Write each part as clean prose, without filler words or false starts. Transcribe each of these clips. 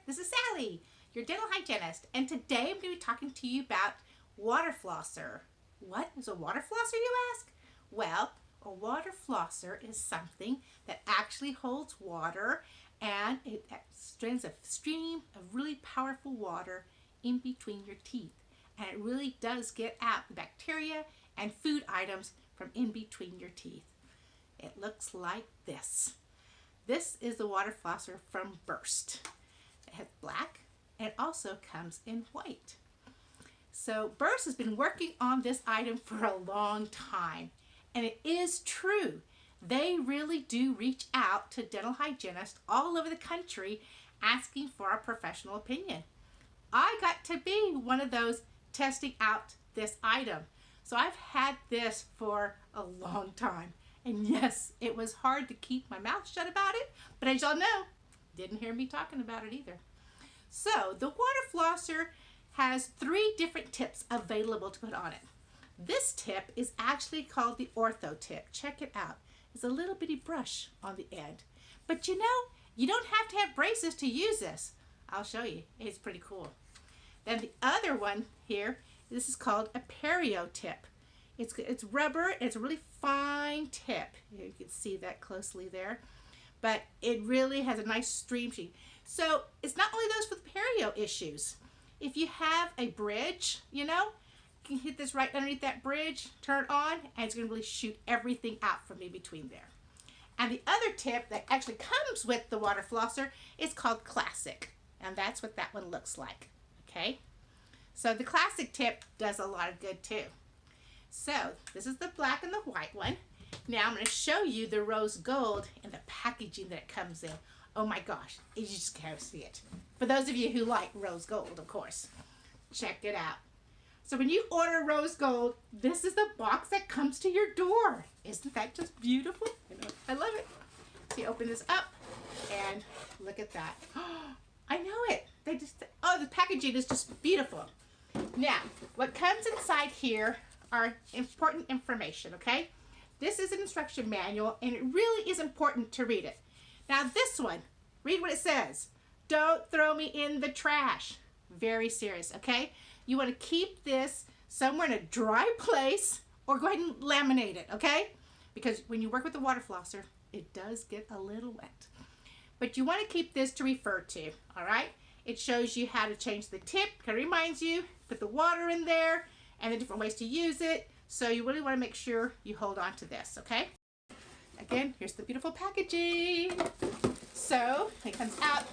This is Sally, your dental hygienist, and today I'm going to be talking to you about water flosser. What is a water flosser, you ask? Well, a water flosser is something that actually holds water, and it sends a stream of really powerful water in between your teeth, and it really does get out the bacteria and food items from in between your teeth. It looks like this. This is the water flosser from Burst. It has black and it also comes in white. So Burst has been working on this item for a long time, and it is true. They really do reach out to dental hygienists all over the country asking for a professional opinion. I got to be one of those testing out this item. So I've had this for a long time. And yes, it was hard to keep my mouth shut about it, but as y'all know, didn't hear me talking about it either. So the water flosser has 3 different tips available to put on it. This tip is actually called the Ortho tip. Check it out. It's a little bitty brush on the end. But you know, you don't have to have braces to use this. I'll show you. It's pretty cool. Then the other one here, this is called a Perio tip. It's rubber. It's a really fine tip. You can see that closely there. But it really has a nice stream sheet. So it's not only those for the Perio issues. If you have a bridge, you know, you can hit this right underneath that bridge, turn it on, and it's going to really shoot everything out from in between there. And the other tip that actually comes with the water flosser is called Classic. And that's what that one looks like. Okay? So the Classic tip does a lot of good too. So this is the black and the white one. Now I'm going to show you the rose gold and the packaging that it comes in. Oh my gosh, you just can't see it. For those of you who like rose gold, of course. Check it out. So when you order rose gold, this is the box that comes to your door. Isn't that just beautiful? I love it. So you open this up and look at that. I know it. The packaging is just beautiful. Now, what comes inside here are important information, okay? This is an instruction manual, and it really is important to read it. Now this one, read what it says. Don't throw me in the trash. Very serious, okay? You want to keep this somewhere in a dry place, or go ahead and laminate it, okay? Because when you work with the water flosser, it does get a little wet. But you want to keep this to refer to, all right? It shows you how to change the tip. It reminds you, put the water in there, and the different ways to use it. So you really want to make sure you hold on to this, okay? Again, here's the beautiful packaging. So it comes out.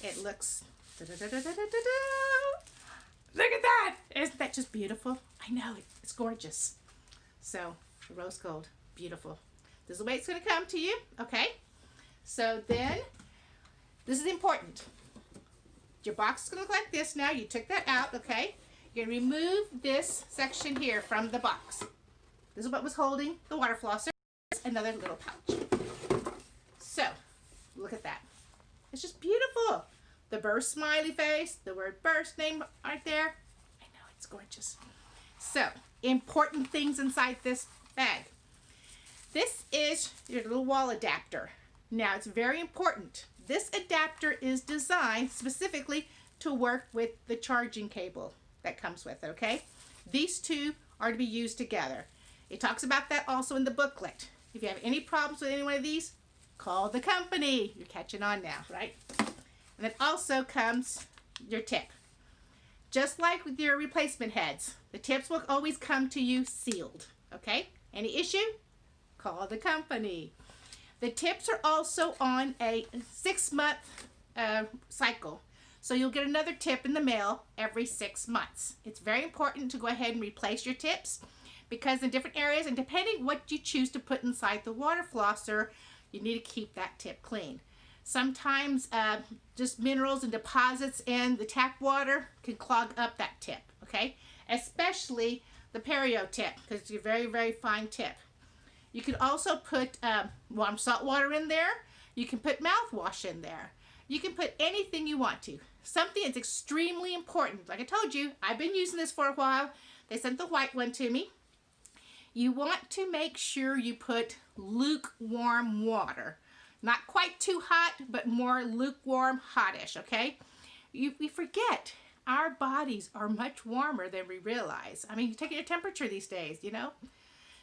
It looks, look at that. Isn't that just beautiful? I know, it's gorgeous. So rose gold, beautiful. This is the way it's going to come to you, okay? So then, this is important. Your box is going to look like this now. You took that out, okay? You're going to remove this section here from the box. This is what was holding the water flosser. Another little pouch. So, look at that. It's just beautiful. The Burst smiley face, the word Burst name right there. I know, it's gorgeous. So, important things inside this bag. This is your little wall adapter. Now, it's very important. This adapter is designed specifically to work with the charging cable that comes with it, okay? These two are to be used together. It talks about that also in the booklet. If you have any problems with any one of these, call the company. You're catching on now, right? And then also comes your tip. Just like with your replacement heads, the tips will always come to you sealed, okay? Any issue? Call the company. The tips are also on a 6-month cycle. So you'll get another tip in the mail every 6 months. It's very important to go ahead and replace your tips, because in different areas, and depending what you choose to put inside the water flosser, you need to keep that tip clean. Sometimes just minerals and deposits in the tap water can clog up that tip, okay? Especially the Perio tip, because it's a very, very fine tip. You can also put warm salt water in there. You can put mouthwash in there. You can put anything you want to. Something that's extremely important. Like I told you, I've been using this for a while. They sent the white one to me. You want to make sure you put lukewarm water. Not quite too hot, but more lukewarm, hottish, okay? We forget our bodies are much warmer than we realize. I mean, you take your temperature these days, you know?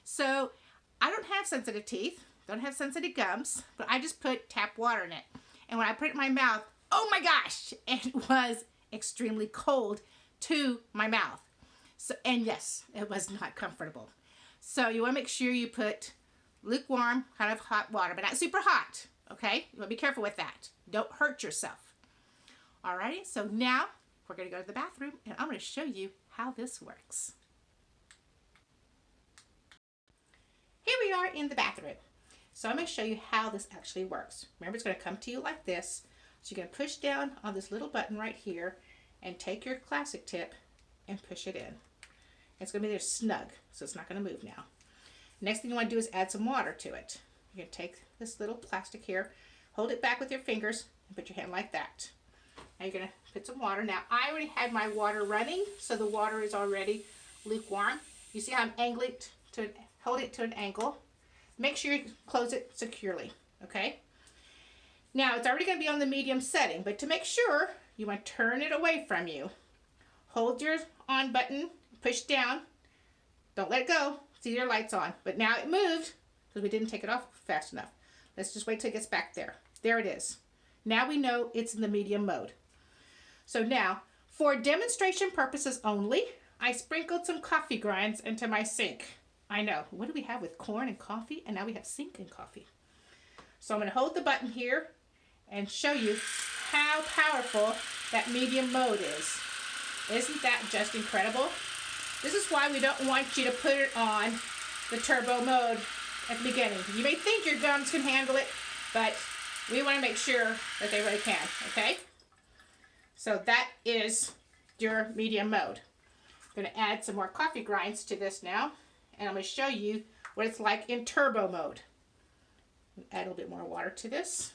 So I don't have sensitive teeth, don't have sensitive gums, but I just put tap water in it. And when I put it in my mouth, oh my gosh, it was extremely cold to my mouth. So, and yes, it was not comfortable. So you want to make sure you put lukewarm, kind of hot water, but not super hot, okay? You want to be careful with that. Don't hurt yourself. Alrighty, so now we're going to go to the bathroom and I'm going to show you how this works. Here we are in the bathroom. So I'm going to show you how this actually works. Remember, it's going to come to you like this. So you're going to push down on this little button right here and take your classic tip and push it in. It's going to be there snug, so it's not going to move now. Next thing you want to do is add some water to it. You're going to take this little plastic here, hold it back with your fingers, and put your hand like that. Now you're going to put some water. Now I already had my water running, so the water is already lukewarm. You see how I'm angling it to hold it to an angle. Make sure you close it securely, okay? Now it's already going to be on the medium setting, but to make sure, you want to turn it away from you. Hold your on button, push down. Don't let it go. See, your light's on. But now it moved because we didn't take it off fast enough. Let's just wait till it gets back there. There it is. Now we know it's in the medium mode. So now, for demonstration purposes only, I sprinkled some coffee grinds into my sink. I know. What do we have with corn and coffee? And now we have sink and coffee. So I'm going to hold the button here and show you how powerful that medium mode is. Isn't that just incredible? This is why we don't want you to put it on the turbo mode at the beginning. You may think your gums can handle it, but we want to make sure that they really can, okay? So that is your medium mode. I'm going to add some more coffee grinds to this now, and I'm going to show you what it's like in turbo mode. Add a little bit more water to this.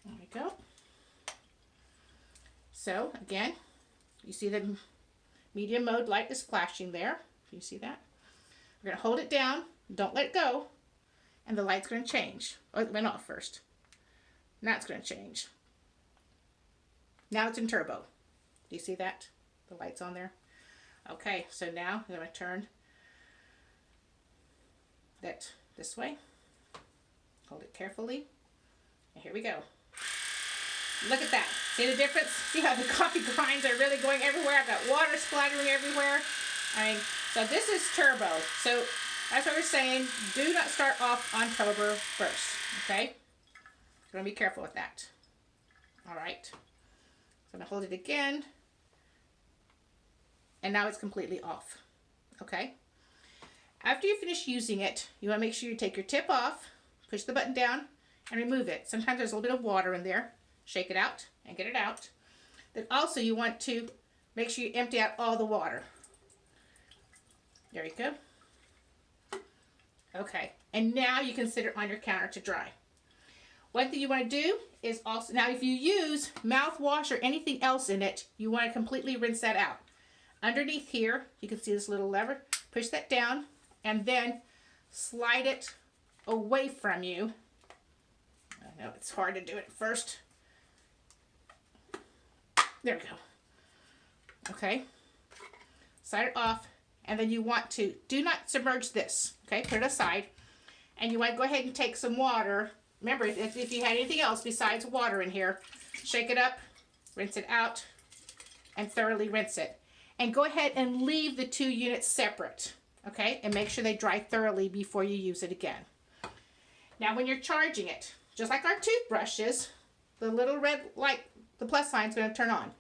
There we go. So again, you see the medium mode light is flashing there. You see that? We're going to hold it down. Don't let it go. And the light's going to change. Oh, it went off first. Now it's going to change. Now it's in turbo. Do you see that? The light's on there. Okay, so now I'm going to turn that this way. Hold it carefully. And here we go. Look at that. See the difference? See how the coffee grinds are really going everywhere? I've got water splattering everywhere. I mean, so this is turbo. So that's what we're saying. Do not start off on turbo first. Okay? So be careful with that. All right. So I'm going to hold it again. And now it's completely off. Okay? After you finish using it, you want to make sure you take your tip off, push the button down, and remove it. Sometimes there's a little bit of water in there. Shake it out and get it out. Then also you want to make sure you empty out all the water. There you go. Okay, and now you can sit it on your counter to dry. One thing you want to do is also, now if you use mouthwash or anything else in it, you want to completely rinse that out. Underneath here, you can see this little lever. Push that down and then slide it away from you. I know it's hard to do it first. There we go. Okay. Slide it off. And then you want to, do not submerge this. Okay, put it aside. And you want to go ahead and take some water. Remember, if you had anything else besides water in here, shake it up, rinse it out, and thoroughly rinse it. And go ahead and leave the 2 units separate. Okay, and make sure they dry thoroughly before you use it again. Now when you're charging it, just like our toothbrushes, the little red light, the plus sign is going to turn on.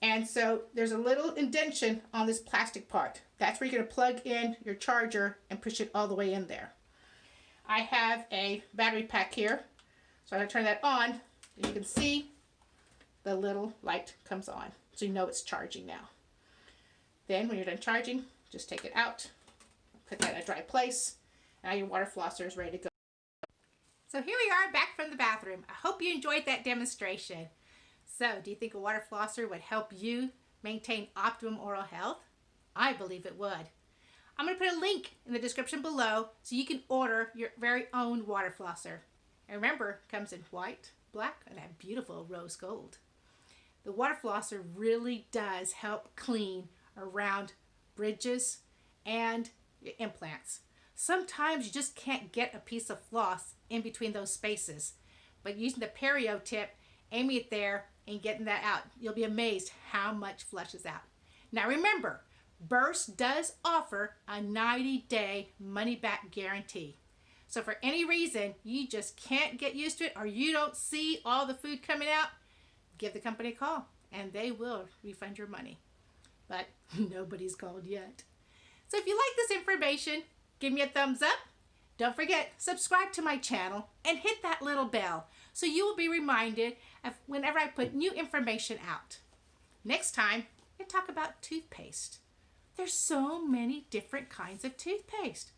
And so there's a little indentation on this plastic part. That's where you're going to plug in your charger and push it all the way in there. I have a battery pack here. So I'm going to turn that on. And you can see the little light comes on. So you know it's charging now. Then when you're done charging, just take it out. Put that in a dry place. Now your water flosser is ready to go. So here we are back from the bathroom. I hope you enjoyed that demonstration. So, do you think a water flosser would help you maintain optimum oral health? I believe it would. I'm going to put a link in the description below so you can order your very own water flosser. And remember, it comes in white, black, and that beautiful rose gold. The water flosser really does help clean around bridges and implants. Sometimes you just can't get a piece of floss in between those spaces. But using the Perio tip, aiming it there and getting that out, you'll be amazed how much flushes out. Now remember, Burst does offer a 90-day money-back guarantee. So for any reason you just can't get used to it or you don't see all the food coming out, give the company a call and they will refund your money. But nobody's called yet. So if you like this information, give me a thumbs up. Don't forget, subscribe to my channel and hit that little bell so you will be reminded of whenever I put new information out. Next time, we'll talk about toothpaste. There's so many different kinds of toothpaste.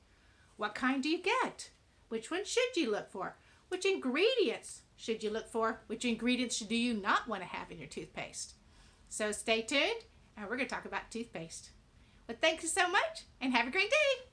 What kind do you get? Which one should you look for? Which ingredients should you look for? Which ingredients do you not want to have in your toothpaste? So stay tuned, and we're going to talk about toothpaste. Well, thank you so much, and have a great day.